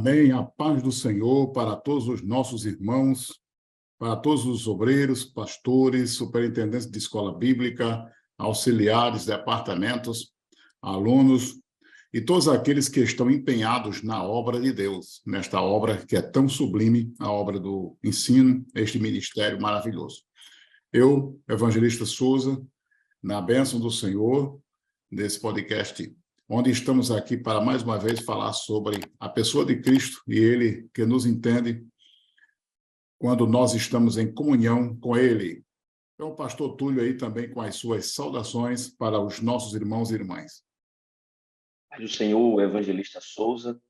Amém. A paz do Senhor para todos os nossos irmãos, para todos os obreiros, pastores, superintendentes de escola bíblica, auxiliares, departamentos, alunos e todos aqueles que estão empenhados na obra de Deus, nesta obra que é tão sublime, a obra do ensino, este ministério maravilhoso. Eu, evangelista Souza, na bênção do Senhor, nesse podcast, onde estamos aqui para, mais uma vez, falar sobre a pessoa de Cristo e Ele que nos entende quando nós estamos em comunhão com Ele. Então, o pastor Túlio aí também com as suas saudações para os nossos irmãos e irmãs. Do Senhor, o evangelista Souza,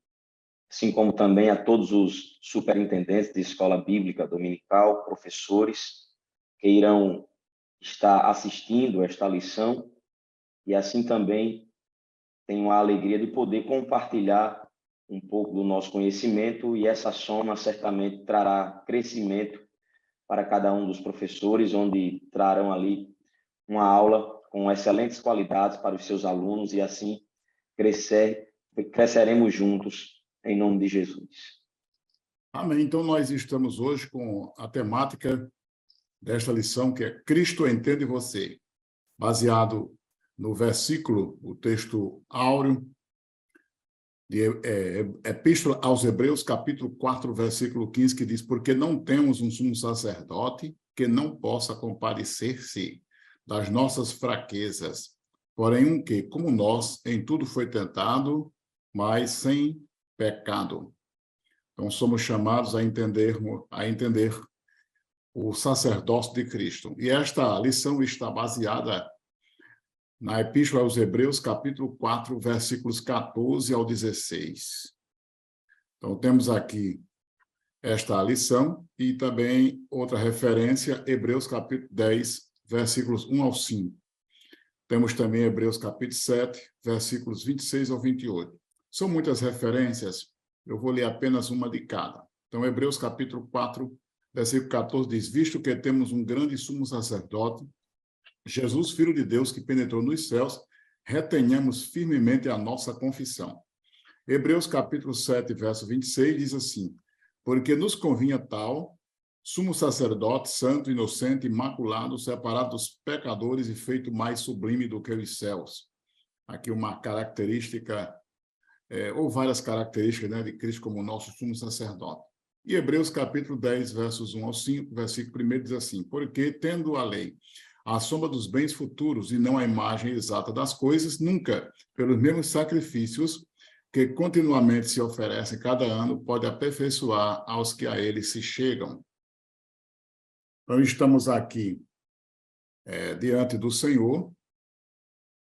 assim como também a todos os superintendentes de escola bíblica dominical, professores, que irão estar assistindo esta lição, e assim também tenho a alegria de poder compartilhar um pouco do nosso conhecimento, e essa soma certamente trará crescimento para cada um dos professores, onde trarão ali uma aula com excelentes qualidades para os seus alunos, e assim cresceremos juntos, em nome de Jesus. Amém. Então, nós estamos hoje com a temática desta lição, que é Cristo entende você, baseado no versículo, o texto áureo, de Epístola aos Hebreus, capítulo 4, versículo 15, que diz: porque não temos um sumo sacerdote que não possa compadecer-se das nossas fraquezas, porém um que, como nós, em tudo foi tentado, mas sem pecado. Então, somos chamados a entender o sacerdócio de Cristo. E esta lição está baseada na Epístola aos Hebreus, capítulo 4, versículos 14 ao 16. Então, temos aqui esta lição e também outra referência, Hebreus, capítulo 10, versículos 1 ao 5. Temos também Hebreus, capítulo 7, versículos 26 ao 28. São muitas referências, eu vou ler apenas uma de cada. Então, Hebreus, capítulo 4, versículo 14, diz: visto que temos um grande sumo sacerdote, Jesus, Filho de Deus, que penetrou nos céus, retenhamos firmemente a nossa confissão. Hebreus, capítulo 7, verso 26, diz assim: porque nos convinha tal sumo sacerdote, santo, inocente, imaculado, separado dos pecadores e feito mais sublime do que os céus. Aqui uma característica, ou várias características, né, de Cristo como nosso sumo sacerdote. E Hebreus, capítulo 10, versos 1 ao 5, versículo 1 diz assim: porque, tendo a lei a sombra dos bens futuros e não a imagem exata das coisas, nunca, pelos mesmos sacrifícios que continuamente se oferecem cada ano, pode aperfeiçoar aos que a ele se chegam. Então, estamos aqui diante do Senhor,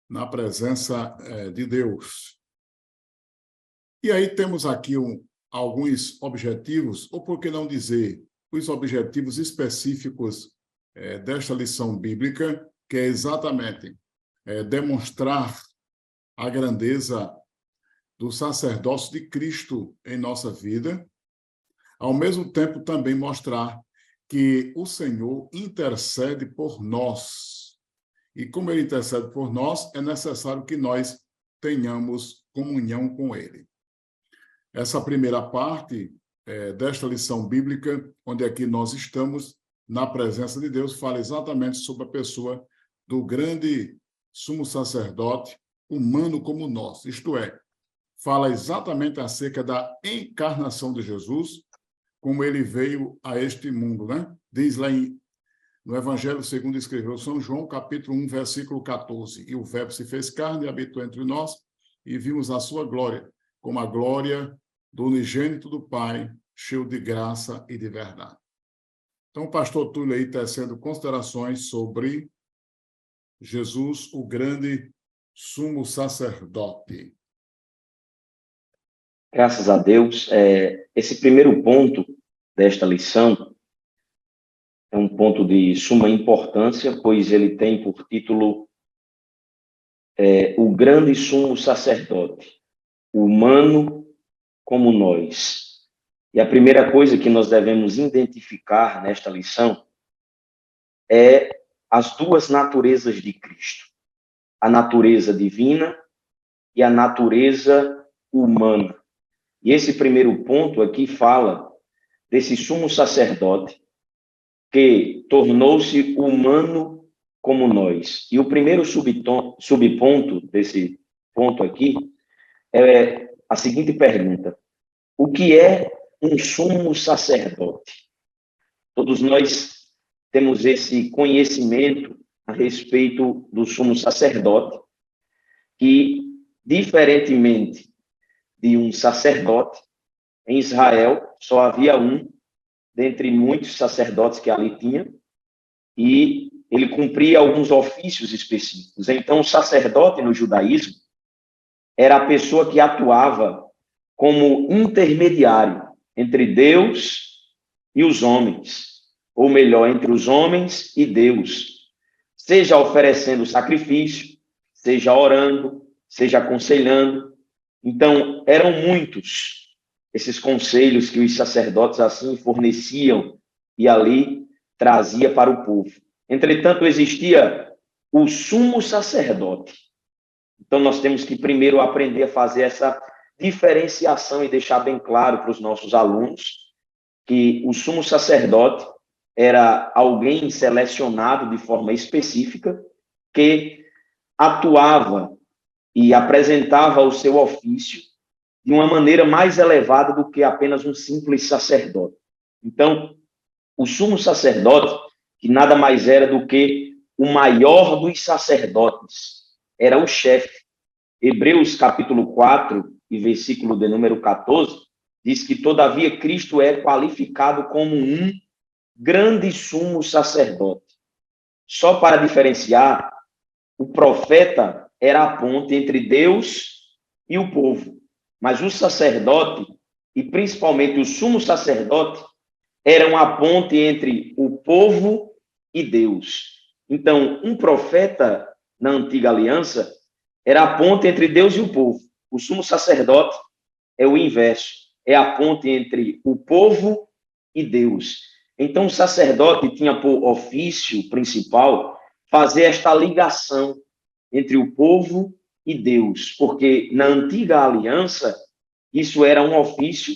na presença de Deus. E aí temos aqui alguns objetivos, ou por que não dizer, os objetivos específicos desta lição bíblica, que é exatamente demonstrar a grandeza do sacerdócio de Cristo em nossa vida, ao mesmo tempo também mostrar que o Senhor intercede por nós. E como Ele intercede por nós, é necessário que nós tenhamos comunhão com Ele. Essa primeira parte desta lição bíblica, onde aqui nós estamos, na presença de Deus, fala exatamente sobre a pessoa do grande sumo sacerdote, humano como nós, isto é, fala exatamente acerca da encarnação de Jesus, como ele veio a este mundo, né? Diz lá no Evangelho segundo escreveu São João, capítulo 1, versículo 14, e o verbo se fez carne e habitou entre nós, e vimos a sua glória, como a glória do unigênito do Pai, cheio de graça e de verdade. Então, o pastor Túlio aí tecendo considerações sobre Jesus, o grande sumo sacerdote. Graças a Deus. Esse primeiro ponto desta lição é um ponto de suma importância, pois ele tem por título o grande sumo sacerdote, humano como nós. E a primeira coisa que nós devemos identificar nesta lição é as duas naturezas de Cristo, a natureza divina e a natureza humana. E esse primeiro ponto aqui fala desse sumo sacerdote que tornou-se humano como nós. E o primeiro subponto desse ponto aqui é a seguinte pergunta: o que é um sumo sacerdote? Todos nós temos esse conhecimento a respeito do sumo sacerdote, que, diferentemente de um sacerdote, em Israel só havia um, dentre muitos sacerdotes que ali tinha, e ele cumpria alguns ofícios específicos. Então, o sacerdote no judaísmo era a pessoa que atuava como intermediário entre Deus e os homens, ou melhor, entre os homens e Deus, seja oferecendo sacrifício, seja orando, seja aconselhando. Então, eram muitos esses conselhos que os sacerdotes assim forneciam e ali trazia para o povo. Entretanto, existia o sumo sacerdote. Então, nós temos que primeiro aprender a fazer essa diferenciação e deixar bem claro para os nossos alunos que o sumo sacerdote era alguém selecionado de forma específica que atuava e apresentava o seu ofício de uma maneira mais elevada do que apenas um simples sacerdote. Então, o sumo sacerdote, que nada mais era do que o maior dos sacerdotes, era o chefe. Hebreus capítulo 4 e versículo de número 14, diz que, todavia, Cristo é qualificado como um grande sumo sacerdote. Só para diferenciar, o profeta era a ponte entre Deus e o povo, mas o sacerdote, e principalmente o sumo sacerdote, eram a ponte entre o povo e Deus. Então, um profeta na antiga aliança era a ponte entre Deus e o povo. O sumo sacerdote é o inverso, é a ponte entre o povo e Deus. Então, o sacerdote tinha por ofício principal fazer esta ligação entre o povo e Deus, porque na antiga aliança isso era um ofício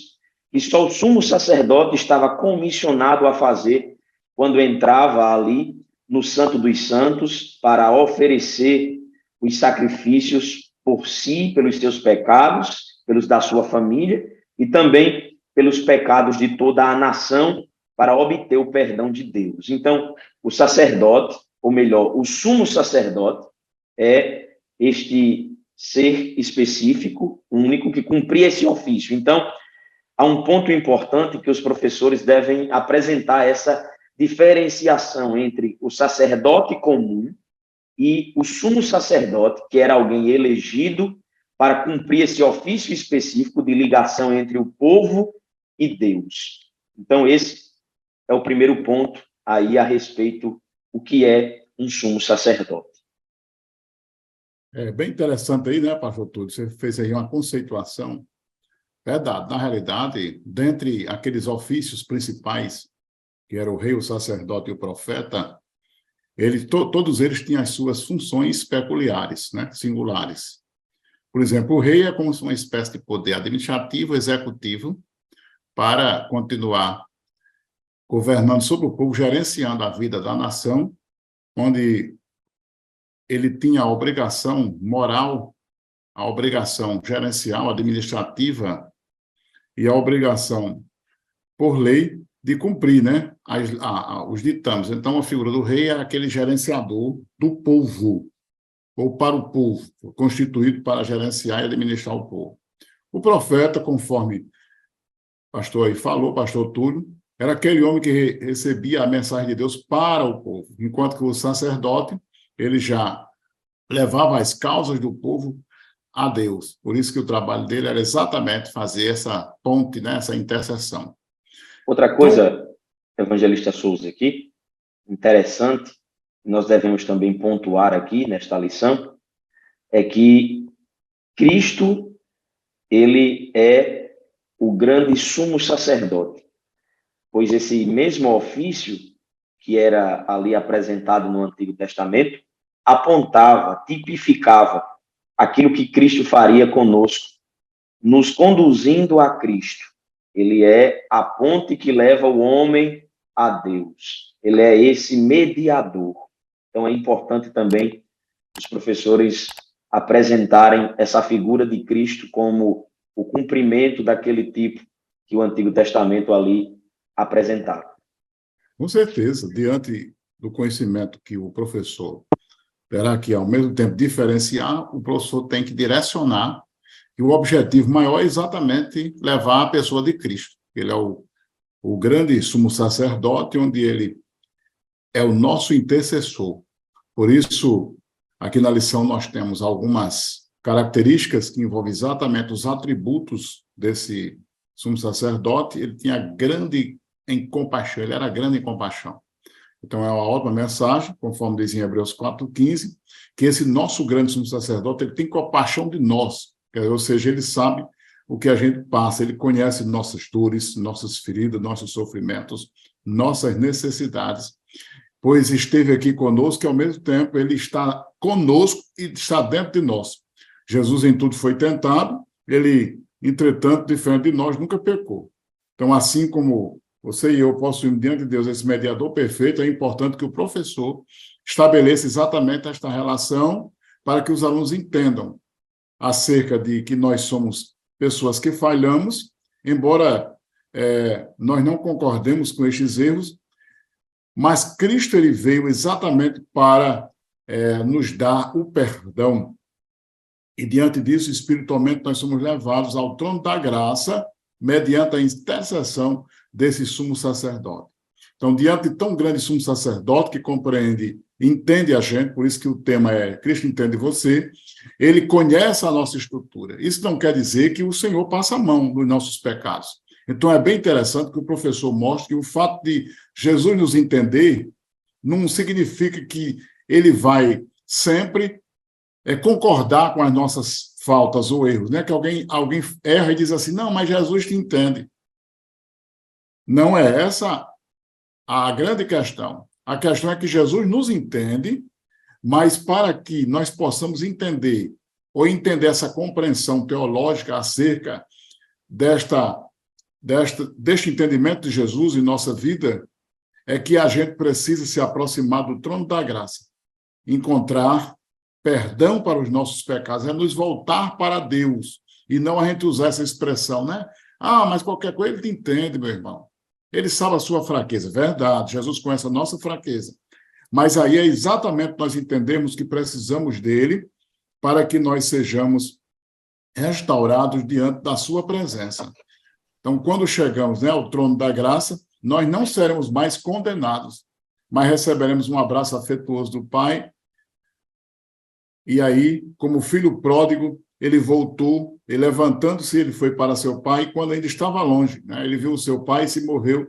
que só o sumo sacerdote estava comissionado a fazer quando entrava ali no Santo dos Santos para oferecer os sacrifícios por si, pelos seus pecados, pelos da sua família e também pelos pecados de toda a nação para obter o perdão de Deus. Então, o sacerdote, ou melhor, o sumo sacerdote, é este ser específico, único, que cumpria esse ofício. Então, há um ponto importante que os professores devem apresentar essa diferenciação entre o sacerdote comum e o sumo sacerdote, que era alguém elegido para cumprir esse ofício específico de ligação entre o povo e Deus. Então, esse é o primeiro ponto aí a respeito do que é um sumo sacerdote. É bem interessante aí, né, pastor Túlio? Você fez aí uma conceituação. Verdade. Na realidade, dentre aqueles ofícios principais, que era o rei, o sacerdote e o profeta, todos eles tinham as suas funções peculiares, né, singulares. Por exemplo, o rei é como uma espécie de poder administrativo, executivo, para continuar governando sobre o povo, gerenciando a vida da nação, onde ele tinha a obrigação moral, a obrigação gerencial, administrativa e a obrigação, por lei, de cumprir, né, os ditames. Então, a figura do rei é aquele gerenciador do povo, ou para o povo, constituído para gerenciar e administrar o povo. O profeta, conforme o pastor aí falou, pastor Túlio, era aquele homem que recebia a mensagem de Deus para o povo, enquanto que o sacerdote, ele já levava as causas do povo a Deus. Por isso que o trabalho dele era exatamente fazer essa ponte, né, essa interseção. Outra coisa, evangelista Souza, aqui, interessante, nós devemos também pontuar aqui nesta lição, é que Cristo, ele é o grande sumo sacerdote, pois esse mesmo ofício que era ali apresentado no Antigo Testamento apontava, tipificava aquilo que Cristo faria conosco nos conduzindo a Cristo. Ele é a ponte que leva o homem a Deus. Ele é esse mediador. Então, é importante também os professores apresentarem essa figura de Cristo como o cumprimento daquele tipo que o Antigo Testamento ali apresentava. Com certeza, diante do conhecimento que o professor terá que, ao mesmo tempo, diferenciar, o professor tem que direcionar, e o objetivo maior é exatamente levar a pessoa de Cristo. Ele é o grande sumo sacerdote, onde ele é o nosso intercessor. Por isso, aqui na lição nós temos algumas características que envolvem exatamente os atributos desse sumo sacerdote. Ele tinha grande em compaixão, ele era grande em compaixão. Então, é uma ótima mensagem, conforme diz em Hebreus 4,15, que esse nosso grande sumo sacerdote, ele tem compaixão de nós, ou seja, ele sabe o que a gente passa, ele conhece nossas dores, nossas feridas, nossos sofrimentos, nossas necessidades, pois esteve aqui conosco e, ao mesmo tempo, ele está conosco e está dentro de nós. Jesus em tudo foi tentado, ele, entretanto, diferente de nós, nunca pecou. Então, assim como você e eu possuímos diante de Deus esse mediador perfeito, é importante que o professor estabeleça exatamente esta relação para que os alunos entendam acerca de que nós somos pessoas que falhamos, embora nós não concordemos com estes erros, mas Cristo ele veio exatamente para nos dar o perdão. E diante disso, espiritualmente, nós somos levados ao trono da graça, mediante a intercessão desse sumo sacerdote. Então, diante de tão grande sumo sacerdote que compreende, entende a gente, por isso que o tema é Cristo entende você, ele conhece a nossa estrutura. Isso não quer dizer que o Senhor passa a mão nos nossos pecados. Então, é bem interessante que o professor mostre que o fato de Jesus nos entender não significa que ele vai sempre concordar com as nossas faltas ou erros, né? Que alguém erra e diz assim, não, mas Jesus te entende. Não é essa a grande questão. A questão é que Jesus nos entende, mas para que nós possamos entender ou entender essa compreensão teológica acerca deste entendimento de Jesus em nossa vida, é que a gente precisa se aproximar do trono da graça, encontrar perdão para os nossos pecados, é nos voltar para Deus, e não a gente usar essa expressão, né? Ah, mas qualquer coisa ele te entende, meu irmão. Ele sabe a sua fraqueza. Verdade, Jesus conhece a nossa fraqueza. Mas aí é exatamente nós entendemos que precisamos dele para que nós sejamos restaurados diante da sua presença. Então, quando chegamos, né, ao trono da graça, nós não seremos mais condenados, mas receberemos um abraço afetuoso do Pai. E aí, como filho pródigo, ele voltou, e levantando-se, ele foi para seu pai, quando ainda estava longe, né? Ele viu o seu pai e se morreu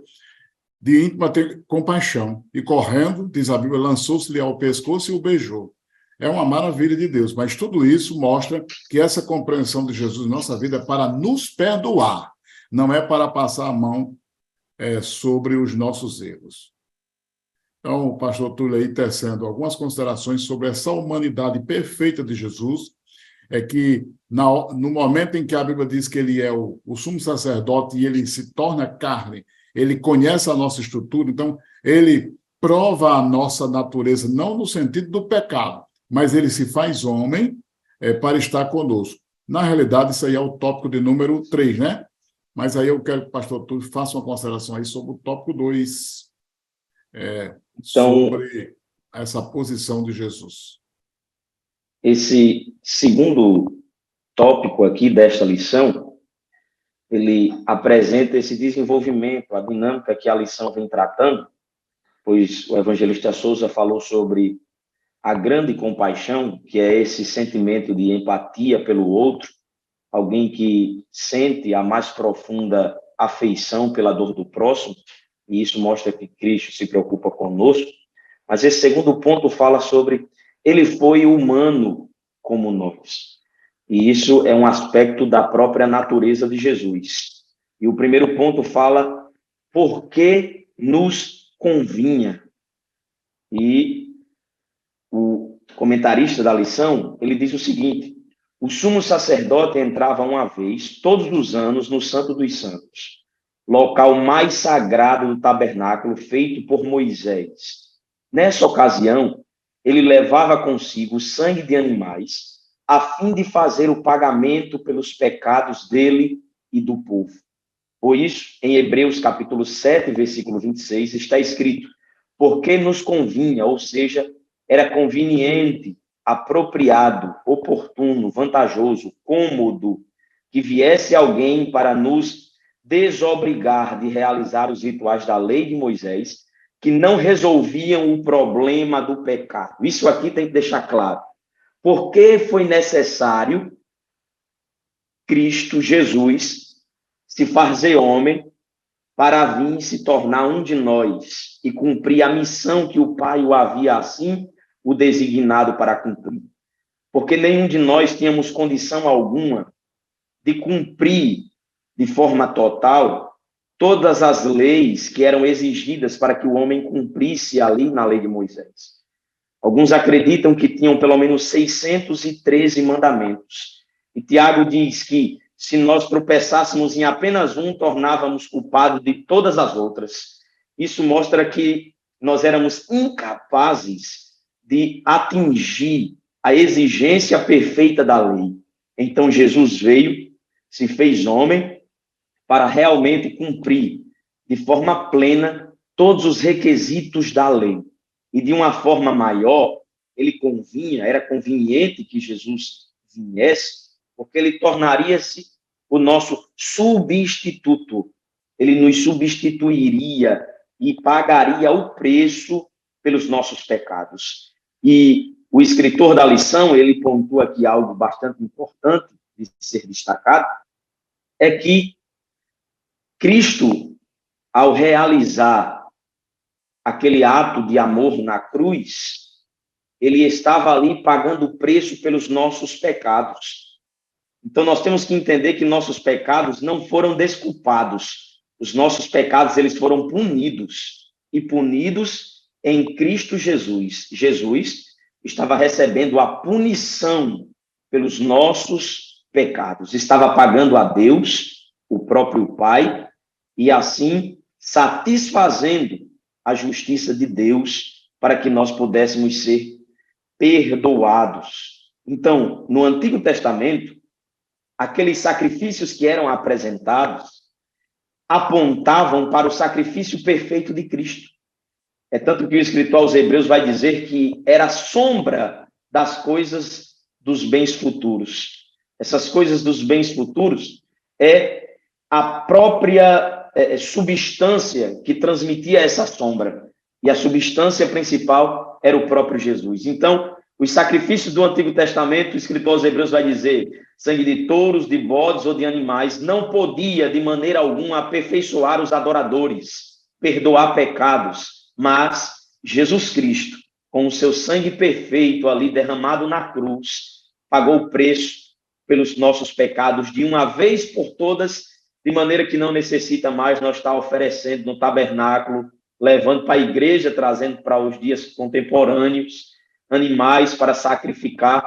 de íntima compaixão. E correndo, diz a Bíblia, lançou-se-lhe ao pescoço e o beijou. É uma maravilha de Deus, mas tudo isso mostra que essa compreensão de Jesus na nossa vida é para nos perdoar, não é para passar a mão sobre os nossos erros. Então, o pastor Túlio aí tecendo algumas considerações sobre essa humanidade perfeita de Jesus, é que no momento em que a Bíblia diz que ele é o sumo sacerdote e ele se torna carne, ele conhece a nossa estrutura, então ele prova a nossa natureza, não no sentido do pecado, mas ele se faz homem para estar conosco. Na realidade, isso aí é o tópico de número 3, né? Mas aí eu quero que o pastor Túlio faça uma consideração aí sobre o tópico 2, sobre essa posição de Jesus. Esse segundo tópico aqui desta lição, ele apresenta esse desenvolvimento, a dinâmica que a lição vem tratando, pois o evangelista Souza falou sobre a grande compaixão, que é esse sentimento de empatia pelo outro, alguém que sente a mais profunda afeição pela dor do próximo, e isso mostra que Cristo se preocupa conosco. Mas esse segundo ponto fala sobre ele foi humano como nós. E isso é um aspecto da própria natureza de Jesus. E o primeiro ponto fala porque nos convinha. E o comentarista da lição, ele diz o seguinte: o sumo sacerdote entrava uma vez, todos os anos, no Santo dos Santos, local mais sagrado do tabernáculo, feito por Moisés. Nessa ocasião, ele levava consigo o sangue de animais, a fim de fazer o pagamento pelos pecados dele e do povo. Por isso, em Hebreus capítulo 7, versículo 26, está escrito: porque nos convinha, ou seja, era conveniente, apropriado, oportuno, vantajoso, cômodo, que viesse alguém para nos desobrigar de realizar os rituais da lei de Moisés, que não resolviam o problema do pecado. Isso aqui tem que deixar claro. Por que foi necessário Cristo Jesus se fazer homem para vir se tornar um de nós e cumprir a missão que o Pai o havia assim o designado para cumprir? Porque nenhum de nós tínhamos condição alguma de cumprir de forma total todas as leis que eram exigidas para que o homem cumprisse ali na lei de Moisés. Alguns acreditam que tinham pelo menos 613 mandamentos. E Tiago diz que se nós tropeçássemos em apenas um, tornávamos culpados de todas as outras. Isso mostra que nós éramos incapazes de atingir a exigência perfeita da lei. Então Jesus veio, se fez homem, para realmente cumprir de forma plena todos os requisitos da lei. E de uma forma maior, era conveniente que Jesus viesse, porque ele tornaria-se o nosso substituto. Ele nos substituiria e pagaria o preço pelos nossos pecados. E o escritor da lição, ele pontua aqui algo bastante importante de ser destacado, é que Cristo, ao realizar aquele ato de amor na cruz, ele estava ali pagando o preço pelos nossos pecados. Então, nós temos que entender que nossos pecados não foram desculpados. Os nossos pecados, eles foram punidos. E punidos em Cristo Jesus. Jesus estava recebendo a punição pelos nossos pecados. Estava pagando a Deus, o próprio Pai, e assim satisfazendo a justiça de Deus para que nós pudéssemos ser perdoados. Então, no Antigo Testamento, aqueles sacrifícios que eram apresentados apontavam para o sacrifício perfeito de Cristo. É tanto que o escritor aos Hebreus vai dizer que era a sombra das coisas dos bens futuros. Essas coisas dos bens futuros é a própria substância que transmitia essa sombra. E a substância principal era o próprio Jesus. Então, os sacrifícios do Antigo Testamento, o escritor aos Hebreus vai dizer, sangue de touros, de bodes ou de animais, não podia de maneira alguma aperfeiçoar os adoradores, perdoar pecados, mas Jesus Cristo, com o seu sangue perfeito ali derramado na cruz, pagou o preço pelos nossos pecados de uma vez por todas, de maneira que não necessita mais nós estar oferecendo no tabernáculo, levando para a igreja, trazendo para os dias contemporâneos, animais para sacrificar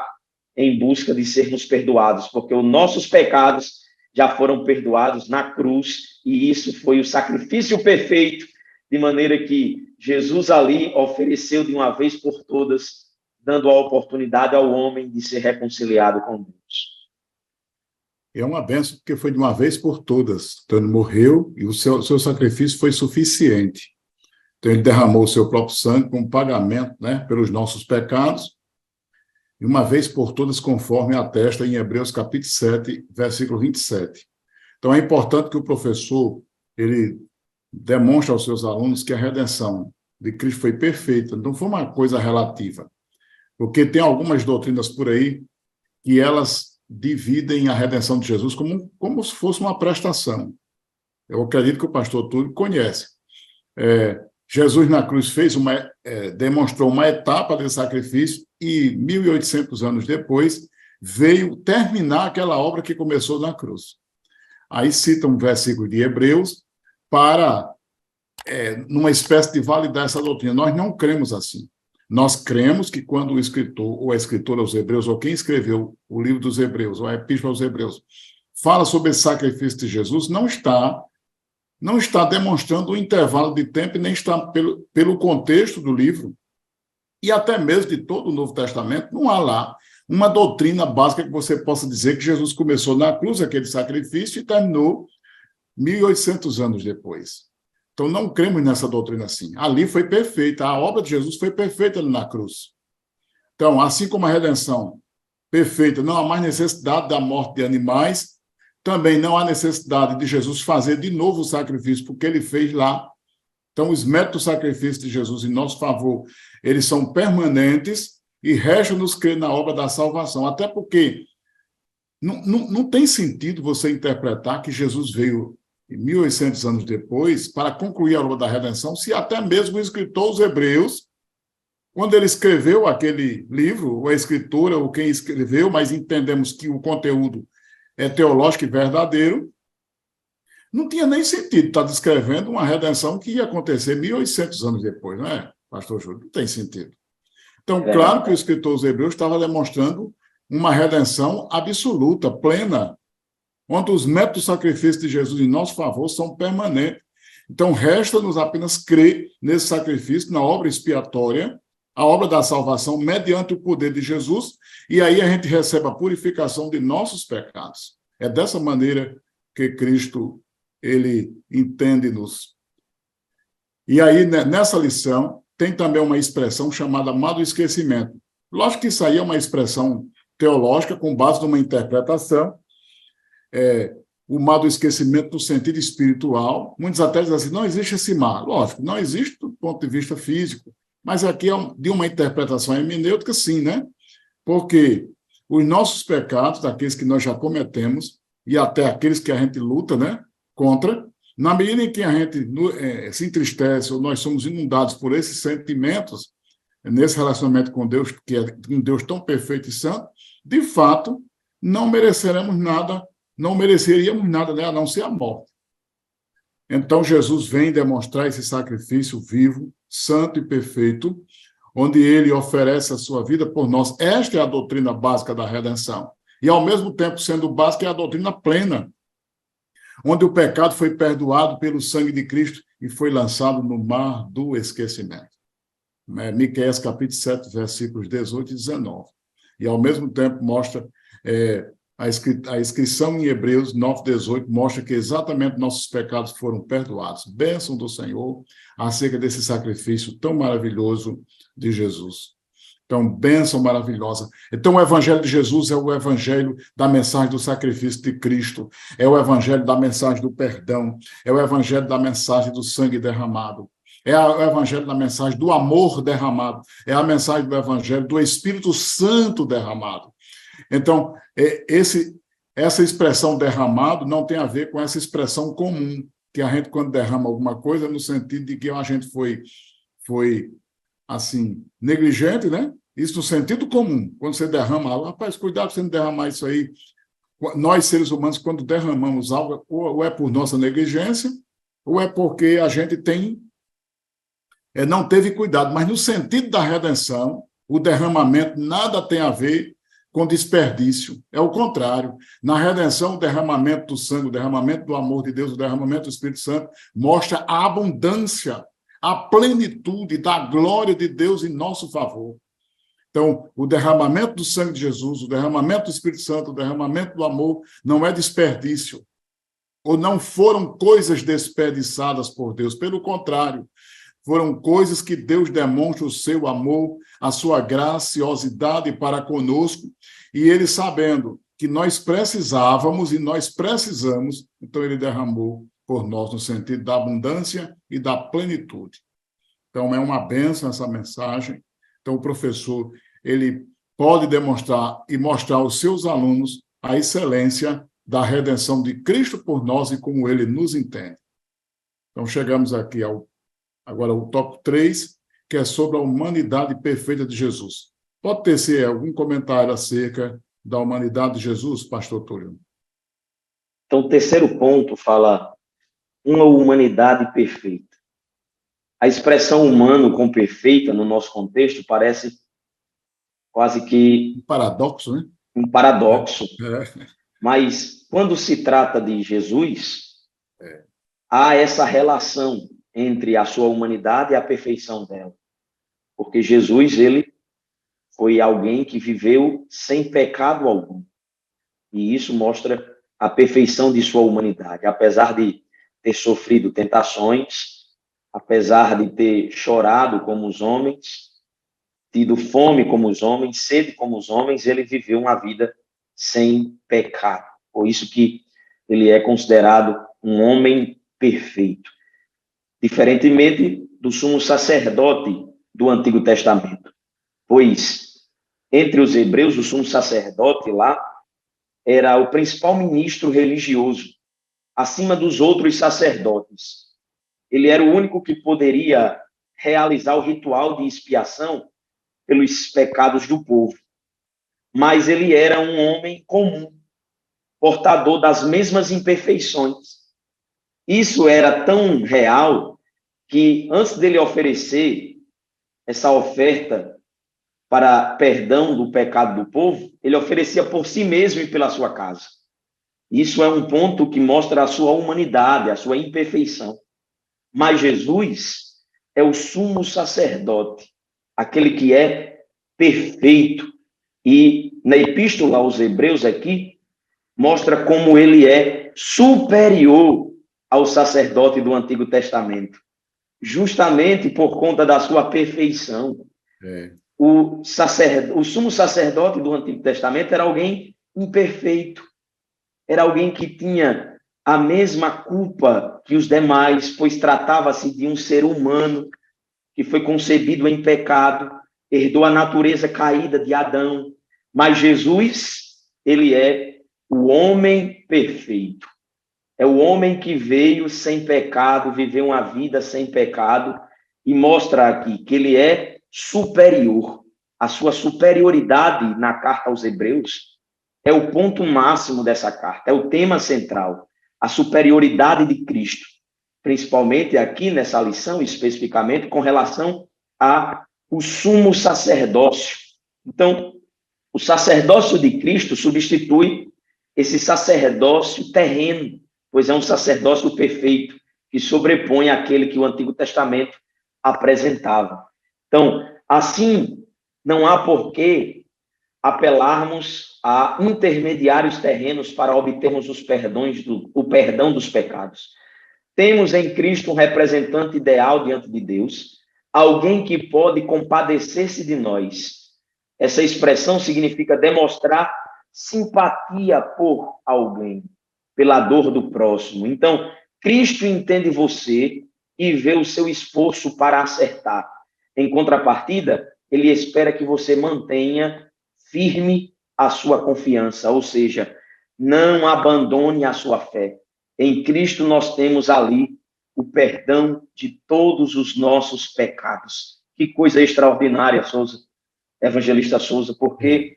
em busca de sermos perdoados, porque os nossos pecados já foram perdoados na cruz, e isso foi o sacrifício perfeito, de maneira que Jesus ali ofereceu de uma vez por todas, dando a oportunidade ao homem de ser reconciliado com Deus. É uma bênção, porque foi de uma vez por todas. Então, ele morreu e o seu sacrifício foi suficiente. Então, ele derramou o seu próprio sangue como pagamento, né, pelos nossos pecados, e uma vez por todas, conforme atesta em Hebreus capítulo 7, versículo 27. Então, é importante que o professor ele demonstre aos seus alunos que a redenção de Cristo foi perfeita, não foi uma coisa relativa. Porque tem algumas doutrinas por aí que elas dividem a redenção de Jesus como se fosse uma prestação. Eu acredito que o pastor Túlio conhece. Jesus na cruz demonstrou uma etapa desse sacrifício e 1.800 anos depois veio terminar aquela obra que começou na cruz. Aí cita um versículo de Hebreus para, numa espécie de validar essa doutrina. Nós não cremos assim. Nós cremos que quando o escritor, ou a escritora aos Hebreus, ou quem escreveu o livro dos Hebreus, ou a Epístola aos Hebreus, fala sobre esse sacrifício de Jesus, não está demonstrando um intervalo de tempo, e nem está pelo contexto do livro, e até mesmo de todo o Novo Testamento, não há lá uma doutrina básica que você possa dizer que Jesus começou na cruz, aquele sacrifício, e terminou 1.800 anos depois. Então, não cremos nessa doutrina assim. Ali foi perfeita, a obra de Jesus foi perfeita ali na cruz. Então, assim como a redenção perfeita, não há mais necessidade da morte de animais, também não há necessidade de Jesus fazer de novo o sacrifício, porque ele fez lá. Então, os métodos do sacrifício de Jesus em nosso favor, eles são permanentes e resta-nos crer na obra da salvação. Até porque não tem sentido você interpretar que Jesus veio 1.800 anos depois para concluir a obra da redenção, se até mesmo o escritor os Hebreus, quando ele escreveu aquele livro, ou a escritora, ou quem escreveu, mas entendemos que o conteúdo é teológico e verdadeiro, não tinha nem sentido estar descrevendo uma redenção que ia acontecer 1.800 anos depois, não é, pastor Júlio? Não tem sentido. Então, claro que o escritor dos Hebreus estava demonstrando uma redenção absoluta, plena, onde os métodos de sacrifício de Jesus em nosso favor são permanentes. Então, resta-nos apenas crer nesse sacrifício, na obra expiatória, a obra da salvação, mediante o poder de Jesus, e aí a gente recebe a purificação de nossos pecados. É dessa maneira que Cristo, ele entende-nos. E aí, nessa lição, tem também uma expressão chamada mal do esquecimento. Lógico que isso aí é uma expressão teológica com base numa interpretação, o mal do esquecimento no sentido espiritual. Muitos até dizem assim, não existe esse mal. Lógico, não existe do ponto de vista físico, mas aqui é de uma interpretação hermenêutica, sim, né? Porque os nossos pecados, daqueles que nós já cometemos, e até aqueles que a gente luta, né, contra, na medida em que a gente se entristece, ou nós somos inundados por esses sentimentos, nesse relacionamento com Deus, que é um Deus tão perfeito e santo, de fato, não mereceríamos nada, né, a não ser a morte. Então, Jesus vem demonstrar esse sacrifício vivo, santo e perfeito, onde ele oferece a sua vida por nós. Esta é a doutrina básica da redenção. E, ao mesmo tempo, sendo básica, é a doutrina plena, onde o pecado foi perdoado pelo sangue de Cristo e foi lançado no mar do esquecimento. Miqueias, capítulo 7, versículos 18 e 19. E, ao mesmo tempo, mostra a inscrição em Hebreus 9, 18, mostra que exatamente nossos pecados foram perdoados. Bênção do Senhor acerca desse sacrifício tão maravilhoso de Jesus. Então, bênção maravilhosa. Então, o evangelho de Jesus é o evangelho da mensagem do sacrifício de Cristo, é o evangelho da mensagem do perdão, é o evangelho da mensagem do sangue derramado, é o evangelho da mensagem do amor derramado, é a mensagem do evangelho do Espírito Santo derramado. Então, essa expressão derramado não tem a ver com essa expressão comum, que a gente, quando derrama alguma coisa, no sentido de que a gente foi assim, negligente, né? Isso no sentido comum. Quando você derrama, rapaz, cuidado para você não derramar isso aí. Nós, seres humanos, quando derramamos algo, ou é por nossa negligência, ou é porque a gente não teve cuidado. Mas no sentido da redenção, o derramamento nada tem a ver com desperdício. É o contrário. Na redenção, o derramamento do sangue, o derramamento do amor de Deus, o derramamento do Espírito Santo, mostra a abundância, a plenitude da glória de Deus em nosso favor. Então, o derramamento do sangue de Jesus, o derramamento do Espírito Santo, o derramamento do amor, não é desperdício. Ou não foram coisas desperdiçadas por Deus. Pelo contrário, foram coisas que Deus demonstra o seu amor, a sua graciosidade para conosco, e ele, sabendo que nós precisávamos e nós precisamos, então ele derramou por nós no sentido da abundância e da plenitude. Então, é uma bênção essa mensagem. Então, o professor, ele pode demonstrar e mostrar aos seus alunos a excelência da redenção de Cristo por nós e como ele nos entende. Então, chegamos aqui agora ao tópico 3, que é sobre a humanidade perfeita de Jesus. Pode ter algum comentário acerca da humanidade de Jesus, pastor Túlio? Então, o terceiro ponto fala uma humanidade perfeita. A expressão humano com perfeita, no nosso contexto, parece quase que Um paradoxo, né? um paradoxo. É. Mas, quando se trata de Jesus, É. há essa relação entre a sua humanidade e a perfeição dela. Porque Jesus, ele foi alguém que viveu sem pecado algum. E isso mostra a perfeição de sua humanidade. Apesar de ter sofrido tentações, apesar de ter chorado como os homens, tido fome como os homens, sede como os homens, ele viveu uma vida sem pecado. Por isso que ele é considerado um homem perfeito. Diferentemente do sumo sacerdote do Antigo Testamento. Pois, entre os hebreus, o sumo sacerdote lá era o principal ministro religioso, acima dos outros sacerdotes. Ele era o único que poderia realizar o ritual de expiação pelos pecados do povo. Mas ele era um homem comum, portador das mesmas imperfeições. Isso era tão real que, antes dele oferecer essa oferta para perdão do pecado do povo, ele oferecia por si mesmo e pela sua casa. Isso é um ponto que mostra a sua humanidade, a sua imperfeição. Mas Jesus é o sumo sacerdote, aquele que é perfeito. E na epístola aos Hebreus aqui, mostra como ele é superior ao sacerdote do Antigo Testamento, justamente por conta da sua perfeição. É. O sumo sacerdote do Antigo Testamento era alguém imperfeito, era alguém que tinha a mesma culpa que os demais, pois tratava-se de um ser humano que foi concebido em pecado, herdou a natureza caída de Adão. Mas Jesus, ele é o homem perfeito. É o homem que veio sem pecado, viveu uma vida sem pecado, e mostra aqui que ele é superior. A sua superioridade na carta aos Hebreus é o ponto máximo dessa carta, é o tema central, a superioridade de Cristo, principalmente aqui nessa lição, especificamente com relação ao sumo sacerdócio. Então, o sacerdócio de Cristo substitui esse sacerdócio terreno, pois é um sacerdócio perfeito, que sobrepõe aquele que o Antigo Testamento apresentava. Então, assim, não há porquê apelarmos a intermediários terrenos para obtermos o perdão dos pecados. Temos em Cristo um representante ideal diante de Deus, alguém que pode compadecer-se de nós. Essa expressão significa demonstrar simpatia por alguém, pela dor do próximo. Então, Cristo entende você e vê o seu esforço para acertar. Em contrapartida, ele espera que você mantenha firme a sua confiança, ou seja, não abandone a sua fé. Em Cristo nós temos ali o perdão de todos os nossos pecados. Que coisa extraordinária, Souza, evangelista Souza, porque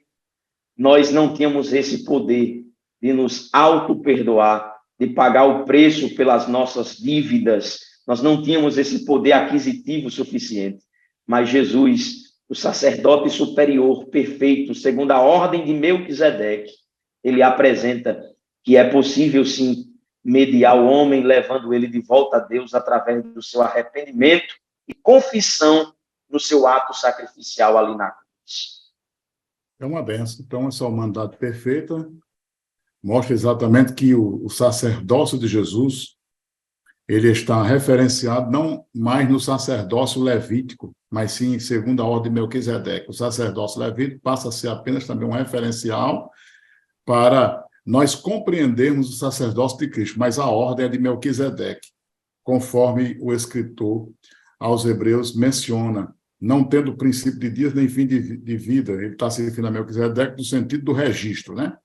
nós não tínhamos esse poder de nos auto-perdoar, de pagar o preço pelas nossas dívidas. Nós não tínhamos esse poder aquisitivo suficiente. Mas Jesus, o sacerdote superior, perfeito, segundo a ordem de Melquisedeque, ele apresenta que é possível, sim, mediar o homem, levando ele de volta a Deus através do seu arrependimento e confissão no seu ato sacrificial ali na cruz. É uma benção. Então, essa humanidade perfeita mostra exatamente que o sacerdócio de Jesus ele está referenciado não mais no sacerdócio levítico, mas sim segundo a ordem de Melquisedeque. O sacerdócio levítico passa a ser apenas também um referencial para nós compreendermos o sacerdócio de Cristo, mas a ordem é de Melquisedeque, conforme o escritor aos Hebreus menciona, não tendo princípio de dias nem fim de vida. Ele está se referindo a Melquisedeque no sentido do registro, né?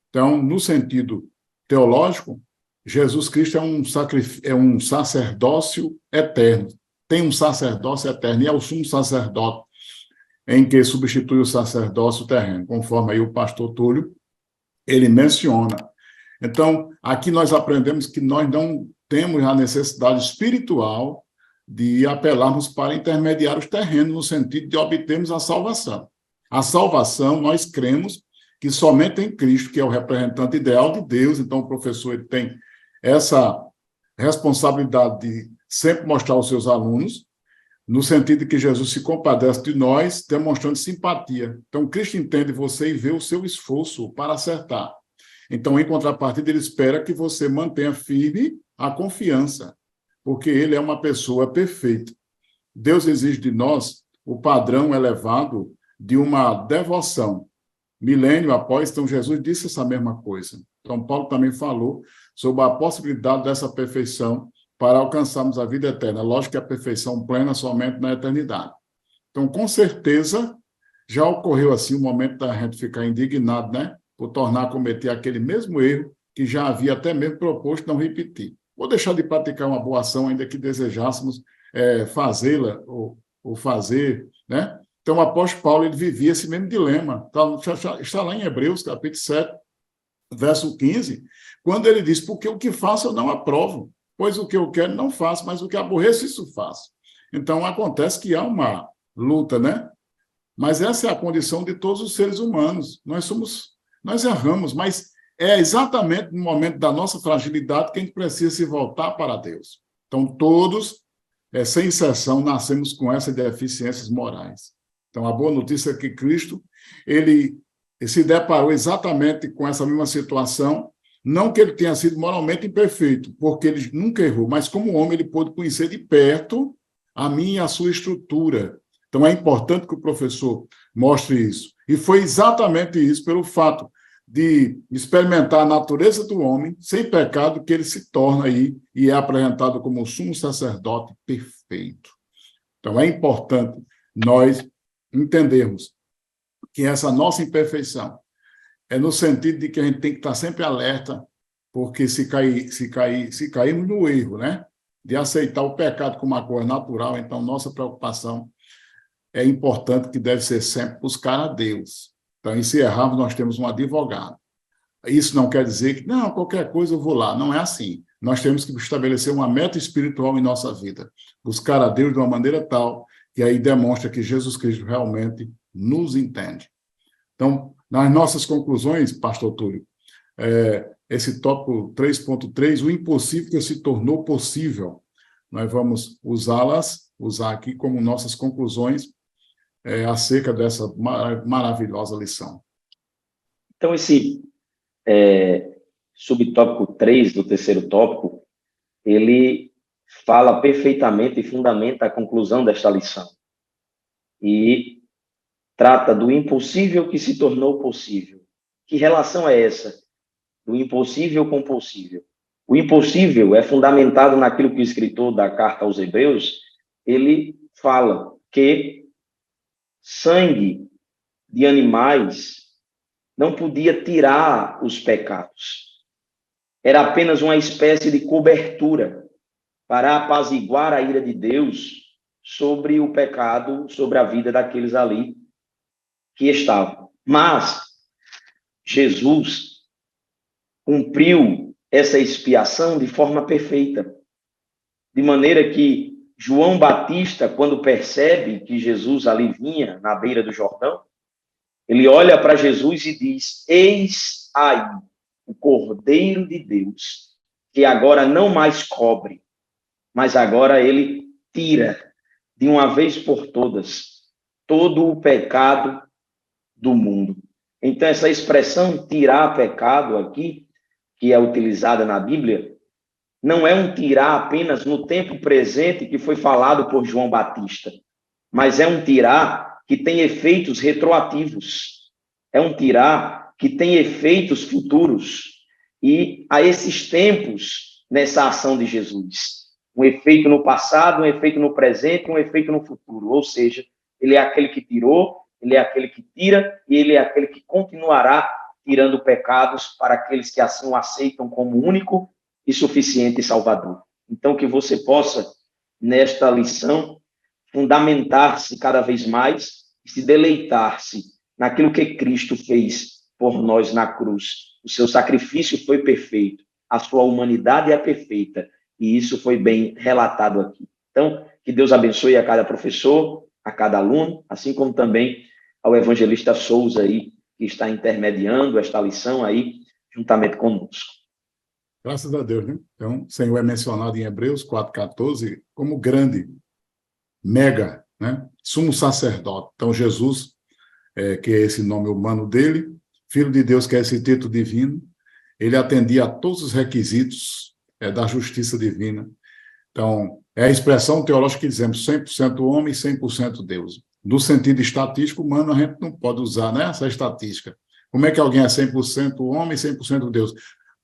Então, no sentido teológico, Jesus Cristo é um sacerdócio eterno, tem um sacerdócio eterno, e é o sumo sacerdote em que substitui o sacerdócio terreno, conforme aí o pastor Túlio, ele menciona. Então, aqui nós aprendemos que nós não temos a necessidade espiritual de apelarmos para intermediários terrenos, no sentido de obtermos a salvação. A salvação, nós cremos que somente em Cristo, que é o representante ideal de Deus, então o professor ele tem essa responsabilidade de sempre mostrar aos seus alunos, no sentido de que Jesus se compadece de nós, demonstrando simpatia. Então, Cristo entende você e vê o seu esforço para acertar. Então, em contrapartida, ele espera que você mantenha firme a confiança, porque ele é uma pessoa perfeita. Deus exige de nós o padrão elevado de uma devoção. Milênio após, então, Jesus disse essa mesma coisa. Então, Paulo também falou sobre a possibilidade dessa perfeição para alcançarmos a vida eterna. Lógico que a perfeição plena somente na eternidade. Então, com certeza, já ocorreu assim o momento da gente ficar indignado, né? Por tornar a cometer aquele mesmo erro que já havia até mesmo proposto não repetir. Ou deixar de praticar uma boa ação, ainda que desejássemos fazê-la ou fazer, né? Então, o apóstolo Paulo ele vivia esse mesmo dilema. Está lá em Hebreus, capítulo 7, verso 15, quando ele diz, porque o que faço eu não aprovo, pois o que eu quero não faço, mas o que aborreço, isso faço. Então, acontece que há uma luta, né? Mas essa é a condição de todos os seres humanos. Nós erramos, mas é exatamente no momento da nossa fragilidade que a gente precisa se voltar para Deus. Então, todos, sem exceção, nascemos com essas deficiências morais. Então, a boa notícia é que Cristo, ele se deparou exatamente com essa mesma situação, não que ele tenha sido moralmente imperfeito, porque ele nunca errou, mas como homem ele pôde conhecer de perto a minha e a sua estrutura. Então, é importante que o professor mostre isso. E foi exatamente isso, pelo fato de experimentar a natureza do homem, sem pecado, que ele se torna aí e é apresentado como o sumo sacerdote perfeito. Então, é importante nós entendermos que essa nossa imperfeição é no sentido de que a gente tem que estar sempre alerta, porque se cairmos no erro, né, de aceitar o pecado como uma coisa natural, então nossa preocupação é importante que deve ser sempre buscar a Deus. Então, e se errarmos, nós temos um advogado. Isso não quer dizer que, não, qualquer coisa eu vou lá. Não é assim. Nós temos que estabelecer uma meta espiritual em nossa vida. Buscar a Deus de uma maneira tal que aí demonstra que Jesus Cristo realmente nos entende. Então, nas nossas conclusões, pastor Túlio, esse tópico 3.3, o impossível que se tornou possível, nós vamos usar aqui como nossas conclusões acerca dessa maravilhosa lição. Então, esse subtópico 3 do terceiro tópico, ele fala perfeitamente e fundamenta a conclusão desta lição. E trata do impossível que se tornou possível. Que relação é essa? Do impossível com o possível. O impossível é fundamentado naquilo que o escritor da carta aos Hebreus, ele fala que sangue de animais não podia tirar os pecados. Era apenas uma espécie de cobertura para apaziguar a ira de Deus sobre o pecado, sobre a vida daqueles ali que estavam. Mas Jesus cumpriu essa expiação de forma perfeita, de maneira que João Batista, quando percebe que Jesus ali vinha na beira do Jordão, ele olha para Jesus e diz: eis aí o Cordeiro de Deus, que agora não mais cobre, mas agora ele tira de uma vez por todas todo o pecado do mundo. Então, essa expressão tirar pecado aqui, que é utilizada na Bíblia, não é um tirar apenas no tempo presente que foi falado por João Batista, mas é um tirar que tem efeitos retroativos. É um tirar que tem efeitos futuros. E a esses tempos, nessa ação de Jesus, um efeito no passado, um efeito no presente, um efeito no futuro. Ou seja, ele é aquele que tirou, ele é aquele que tira, e ele é aquele que continuará tirando pecados para aqueles que assim o aceitam como único e suficiente Salvador. Então, que você possa, nesta lição, fundamentar-se cada vez mais e se deleitar-se naquilo que Cristo fez por nós na cruz. O seu sacrifício foi perfeito, a sua humanidade é perfeita, e isso foi bem relatado aqui. Então, que Deus abençoe a cada professor, a cada aluno, assim como também ao evangelista Souza aí, que está intermediando esta lição aí, juntamente conosco. Graças a Deus, né? Então, o Senhor é mencionado em Hebreus 4,14 como grande, mega, né? Sumo sacerdote. Então, Jesus, que é esse nome humano dele, Filho de Deus, que é esse título divino, ele atendia a todos os requisitos da justiça divina. Então, é a expressão teológica que dizemos 100% homem e 100% Deus. No sentido estatístico humano, a gente não pode usar, né, essa estatística. Como é que alguém é 100% homem e 100% Deus?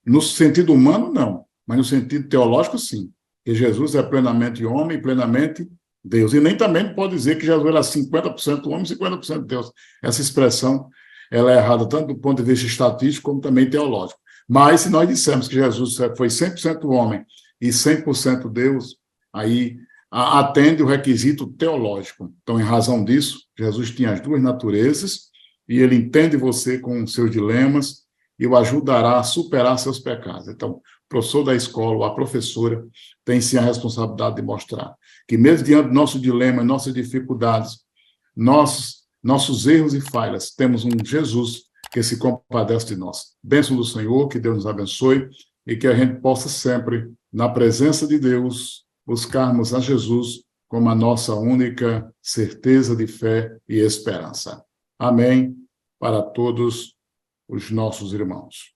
No sentido humano, não, mas no sentido teológico, sim. Que Jesus é plenamente homem e plenamente Deus. E nem também pode dizer que Jesus era 50% homem e 50% Deus. Essa expressão ela é errada tanto do ponto de vista estatístico como também teológico. Mas se nós dissermos que Jesus foi 100% homem e 100% Deus, aí atende o requisito teológico. Então, em razão disso, Jesus tinha as duas naturezas e ele entende você com seus dilemas e o ajudará a superar seus pecados. Então, o professor da escola, ou a professora, tem sim a responsabilidade de mostrar que mesmo diante do nosso dilema, nossas dificuldades, nossos erros e falhas, temos um Jesus que se compadece de nós. Bênção do Senhor, que Deus nos abençoe e que a gente possa sempre, na presença de Deus, buscarmos a Jesus como a nossa única certeza de fé e esperança. Amém para todos os nossos irmãos.